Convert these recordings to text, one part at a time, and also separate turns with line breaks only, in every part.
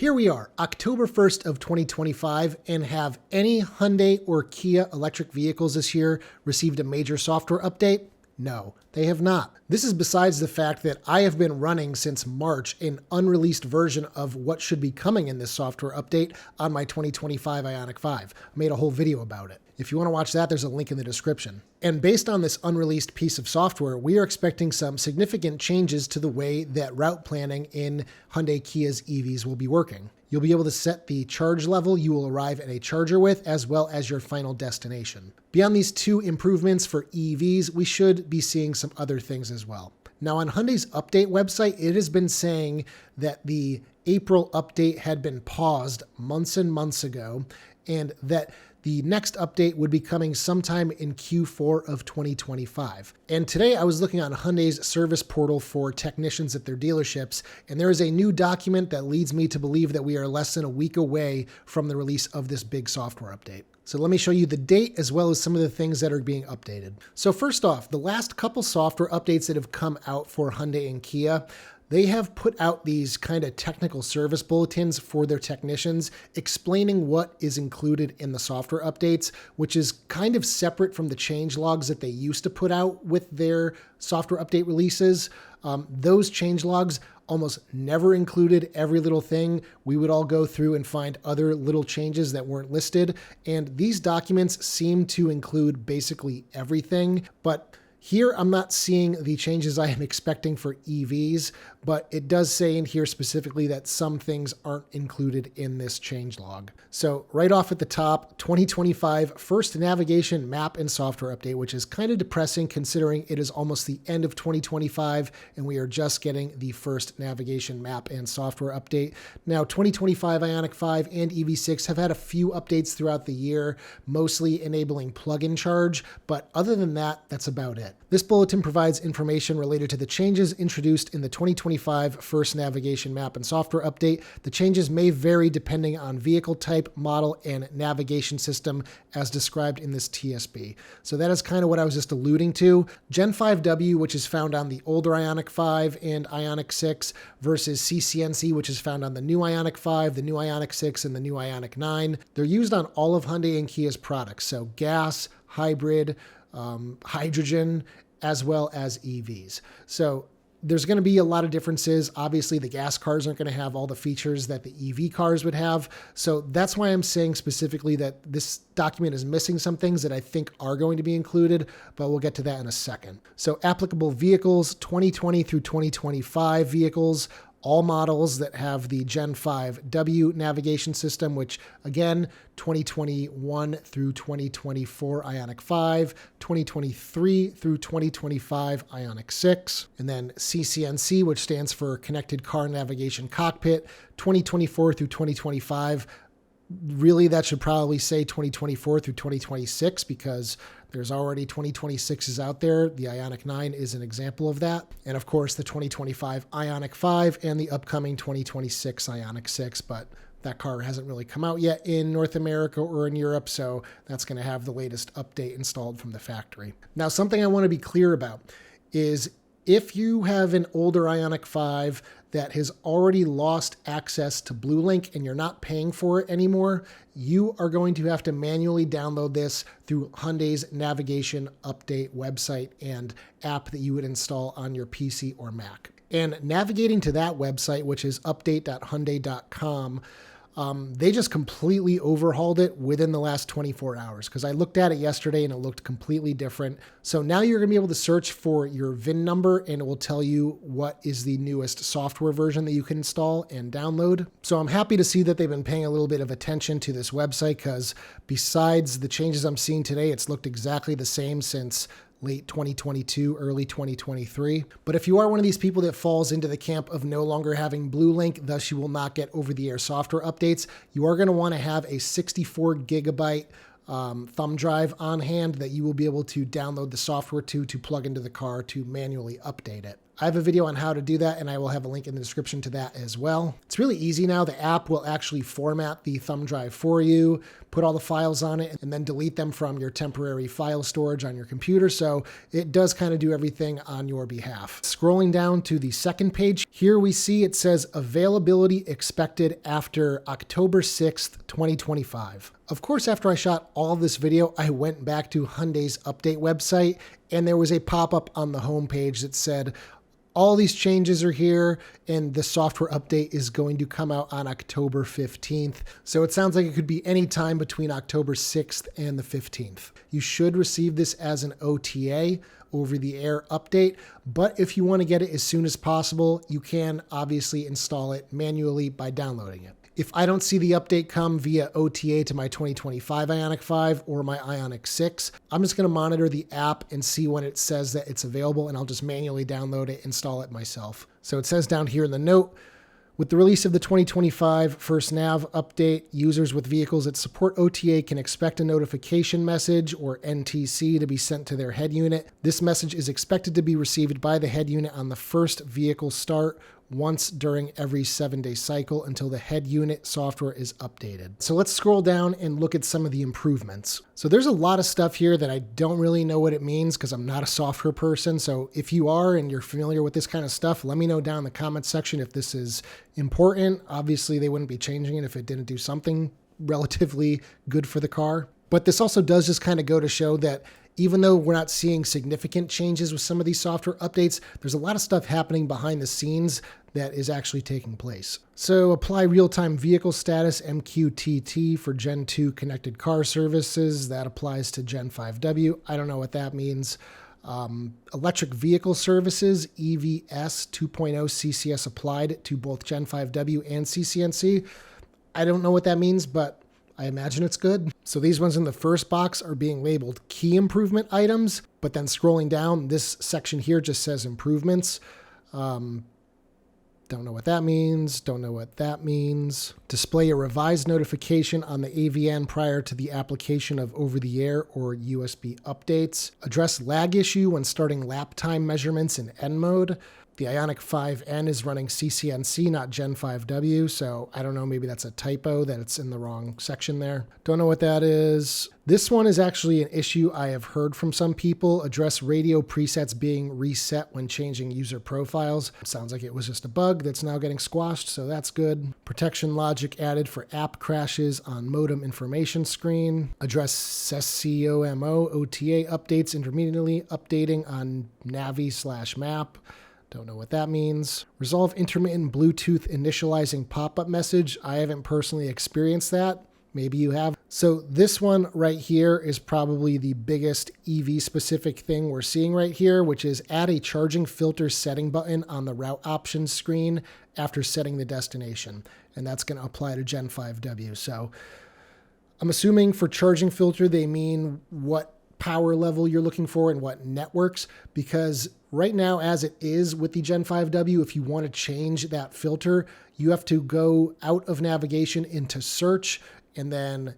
Here we are, October 1st of 2025, and have any Hyundai or Kia electric vehicles this year received a major software update? No, they have not. This is besides the fact that I have been running since March an unreleased version of what should be coming in this software update on my 2025 Ioniq 5. I made a whole video about it. If you want to watch that, there's a link in the description. And based on this unreleased piece of software, we are expecting some significant changes to the way that route planning in Hyundai Kia's EVs will be working. You'll be able to set the charge level you will arrive at a charger with, as well as your final destination. Beyond these two improvements for EVs, we should be seeing some other things as well. Now, on Hyundai's update website, it has been saying that the April update had been paused months and months ago, and that the next update would be coming sometime in Q4 of 2025. And today I was looking on Hyundai's service portal for technicians at their dealerships, and there is a new document that leads me to believe that we are less than a week away from the release of this big software update. So let me show you the date as well as some of the things that are being updated. So first off, the last couple software updates that have come out for Hyundai and Kia, they have put out these kind of technical service bulletins for their technicians explaining what is included in the software updates, which is kind of separate from the change logs that they used to put out with their software update releases. Those change logs almost never included every little thing. We would all go through and find other little changes that weren't listed. And these documents seem to include basically everything, but here, I'm not seeing the changes I am expecting for EVs, but it does say in here specifically that some things aren't included in this changelog. So right off at the top, 2025 first navigation map and software update, which is kind of depressing considering it is almost the end of 2025 and we are just getting the first navigation map and software update. Now, 2025 Ioniq 5 and EV6 have had a few updates throughout the year, mostly enabling plug-in charge, but other than that, that's about it. This bulletin provides information related to the changes introduced in the 2025 first navigation map and software update. The changes may vary depending on vehicle type, model, and navigation system as described in this TSB. So that is kind of what I was just alluding to. Gen 5W, which is found on the older Ioniq 5 and Ioniq 6, versus CCNC, which is found on the new Ioniq 5, the new Ioniq 6, and the new Ioniq 9. They're used on all of Hyundai and Kia's products, so gas, hybrid, hydrogen, as well as EVs. So there's going to be a lot of differences. Obviously, the gas cars aren't going to have all the features that the EV cars would have. So that's why I'm saying specifically that this document is missing some things that I think are going to be included, but we'll get to that in a second. So applicable vehicles, 2020 through 2025 vehicles, all models that have the Gen 5W navigation system, which again, 2021 through 2024 Ioniq 5, 2023 through 2025 Ioniq 6, and then CCNC, which stands for Connected Car Navigation Cockpit, 2024 through 2025. Really, that should probably say 2024 through 2026 because there's already 2026s out there. The Ioniq 9 is an example of that. And of course, the 2025 Ioniq 5 and the upcoming 2026 Ioniq 6, but that car hasn't really come out yet in North America or in Europe, so that's going to have the latest update installed from the factory. Now, something I want to be clear about is if you have an older Ioniq 5 that has already lost access to BlueLink and you're not paying for it anymore, you are going to have to manually download this through Hyundai's navigation update website and app that you would install on your PC or Mac. And navigating to that website, which is update.hyundai.com, they just completely overhauled it within the last 24 hours because I looked at it yesterday and it looked completely different. So now you're going to be able to search for your VIN number and it will tell you what is the newest software version that you can install and download. So I'm happy to see that they've been paying a little bit of attention to this website because besides the changes I'm seeing today, it's looked exactly the same since late 2022, early 2023. But if you are one of these people that falls into the camp of no longer having BlueLink, thus you will not get over-the-air software updates, you are going to want to have a 64 gigabyte thumb drive on hand that you will be able to download the software to plug into the car to manually update it. I have a video on how to do that, and I will have a link in the description to that as well. It's really easy now. The app will actually format the thumb drive for you, put all the files on it, and then delete them from your temporary file storage on your computer. So it does kind of do everything on your behalf. Scrolling down to the second page, here we see it says availability expected after October 6th, 2025. Of course, after I shot all this video, I went back to Hyundai's update website, and there was a pop-up on the homepage that said, all these changes are here, and the software update is going to come out on October 15th. So it sounds like it could be any time between October 6th and the 15th. You should receive this as an OTA, over-the-air update, but if you want to get it as soon as possible, you can obviously install it manually by downloading it. If I don't see the update come via OTA to my 2025 Ioniq 5 or my Ioniq 6, I'm just going to monitor the app and see when it says that it's available, and I'll just manually download it, install it myself. So it says down here in the note, with the release of the 2025 First Nav update, users with vehicles that support OTA can expect a notification message, or NTC, to be sent to their head unit. This message is expected to be received by the head unit on the first vehicle start, once during every 7-day cycle until the head unit software is updated. So let's scroll down and look at some of the improvements. So there's a lot of stuff here that I don't really know what it means because I'm not a software person. So if you are and you're familiar with this kind of stuff, let me know down in the comments section if this is important. Obviously, they wouldn't be changing it if it didn't do something relatively good for the car. But this also does just kind of go to show that even though we're not seeing significant changes with some of these software updates, there's a lot of stuff happening behind the scenes that is actually taking place. So apply real-time vehicle status MQTT for Gen 2 connected car services. That applies to Gen 5W. I don't know what that means. Electric vehicle services, EVS 2.0 CCS applied to both Gen 5W and CCNC. I don't know what that means, but I imagine it's good. So these ones in the first box are being labeled key improvement items, but then scrolling down, this section here just says improvements. Don't know what that means. Don't know what that means. Display a revised notification on the AVN prior to the application of over-the-air or USB updates. Address lag issue when starting lap time measurements in N mode. The Ioniq 5N is running CCNC, not Gen 5W, so I don't know, maybe that's a typo that it's in the wrong section there. Don't know what that is. This one is actually an issue I have heard from some people. Address radio presets being reset when changing user profiles. Sounds like it was just a bug that's now getting squashed, so that's good. Protection logic added for app crashes on modem information screen. Address SCOMO OTA updates intermittently updating on Navi/map. Don't know what that means. Resolve intermittent Bluetooth initializing pop-up message. I haven't personally experienced that. Maybe you have. So this one right here is probably the biggest EV-specific thing we're seeing right here, which is add a charging filter setting button on the route options screen after setting the destination. And that's going to apply to Gen 5W. So I'm assuming for charging filter, they mean what power level you're looking for and what networks, because right now, as it is with the Gen 5W, if you want to change that filter, you have to go out of navigation into search and then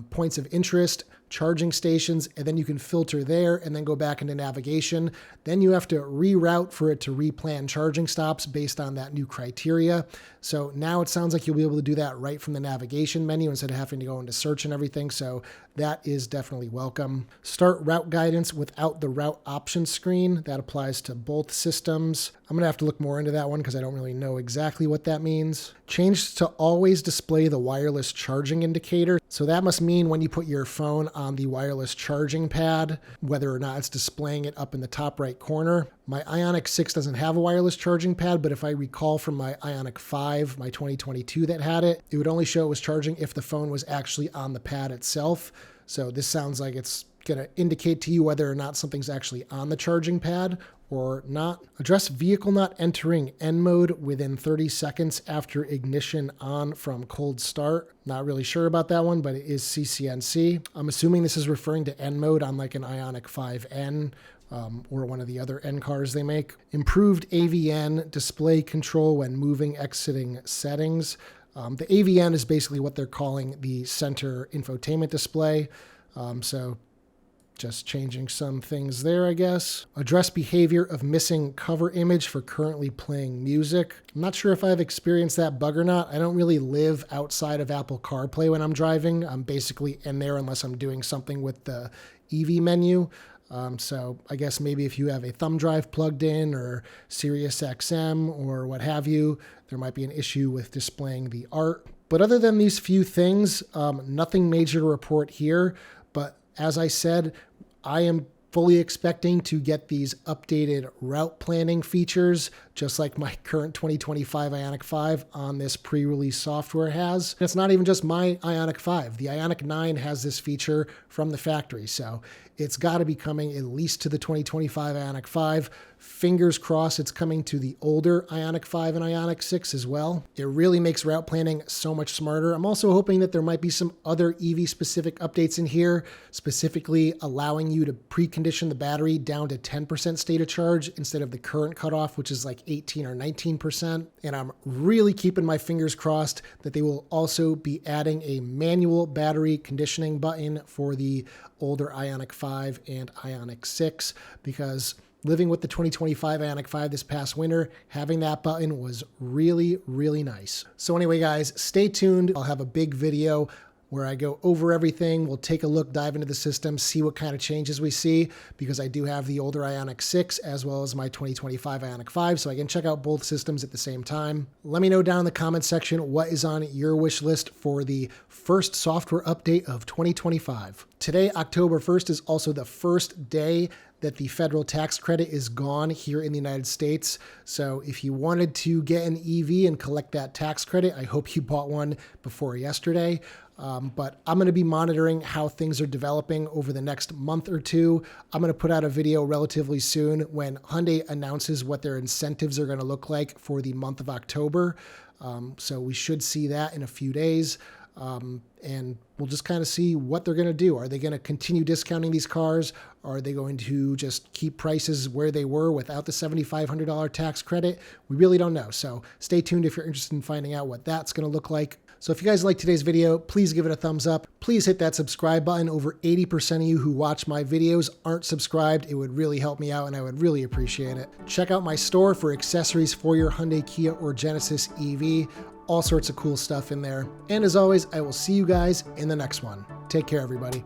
points of interest, charging stations, and then you can filter there and then go back into navigation. Then you have to reroute for it to replan charging stops based on that new criteria. So now it sounds like you'll be able to do that right from the navigation menu instead of having to go into search and everything. So that is definitely welcome. Start route guidance without the route options screen. That applies to both systems. I'm gonna have to look more into that one because I don't really know exactly what that means. Change to always display the wireless charging indicator. So that must mean when you put your phone on the wireless charging pad, whether or not it's displaying it up in the top right corner. My Ioniq 6 doesn't have a wireless charging pad, but if I recall from my Ioniq 5, my 2022 that had it, it would only show it was charging if the phone was actually on the pad itself. So this sounds like it's going to indicate to you whether or not something's actually on the charging pad or not. Address vehicle not entering N mode within 30 seconds after ignition on from cold start. Not really sure about that one, but it is CCNC. I'm assuming this is referring to N mode on like an Ioniq 5N or one of the other N cars they make. Improved AVN display control when moving, exiting settings. The AVN is basically what they're calling the center infotainment display. So Just changing some things there, I guess. Address behavior of missing cover image for currently playing music. I'm not sure if I've experienced that bug or not. I don't really live outside of Apple CarPlay when I'm driving. I'm basically in there unless I'm doing something with the EV menu. So I guess maybe if you have a thumb drive plugged in or Sirius XM or what have you, there might be an issue with displaying the art. But other than these few things, nothing major to report here. But as I said, I am fully expecting to get these updated route planning features, just like my current 2025 Ioniq 5 on this pre-release software has. And it's not even just my Ioniq 5. The Ioniq 9 has this feature from the factory, so it's got to be coming at least to the 2025 Ioniq 5. Fingers crossed it's coming to the older Ioniq 5 and Ioniq 6 as well. It really makes route planning so much smarter. I'm also hoping that there might be some other EV-specific updates in here, specifically allowing you to precondition the battery down to 10% state of charge instead of the current cutoff, which is like 18 or 19%. And I'm really keeping my fingers crossed that they will also be adding a manual battery conditioning button for the older Ioniq 5 and Ioniq 6, because living with the 2025 Ioniq 5 this past winter, having that button was really, really nice. So anyway, guys, stay tuned. I'll have a big video where I go over everything. We'll take a look, dive into the system, see what kind of changes we see, because I do have the older Ioniq 6 as well as my 2025 Ioniq 5, so I can check out both systems at the same time. Let me know down in the comment section what is on your wish list for the first software update of 2025. Today, October 1st, is also the first day that the federal tax credit is gone here in the United States. So if you wanted to get an EV and collect that tax credit, I hope you bought one before yesterday. But I'm going to be monitoring how things are developing over the next month or two. I'm going to put out a video relatively soon when Hyundai announces what their incentives are going to look like for the month of October. So we should see that in a few days. And we'll just kind of see what they're going to do. Are they going to continue discounting these cars? Are they going to just keep prices where they were without the $7,500 tax credit? We really don't know. So stay tuned if you're interested in finding out what that's going to look like. So if you guys like today's video, please give it a thumbs up. Please hit that subscribe button. Over 80% of you who watch my videos aren't subscribed. It would really help me out and I would really appreciate it. Check out my store for accessories for your Hyundai, Kia, or Genesis EV. All sorts of cool stuff in there. And as always, I will see you guys in the next one. Take care, everybody.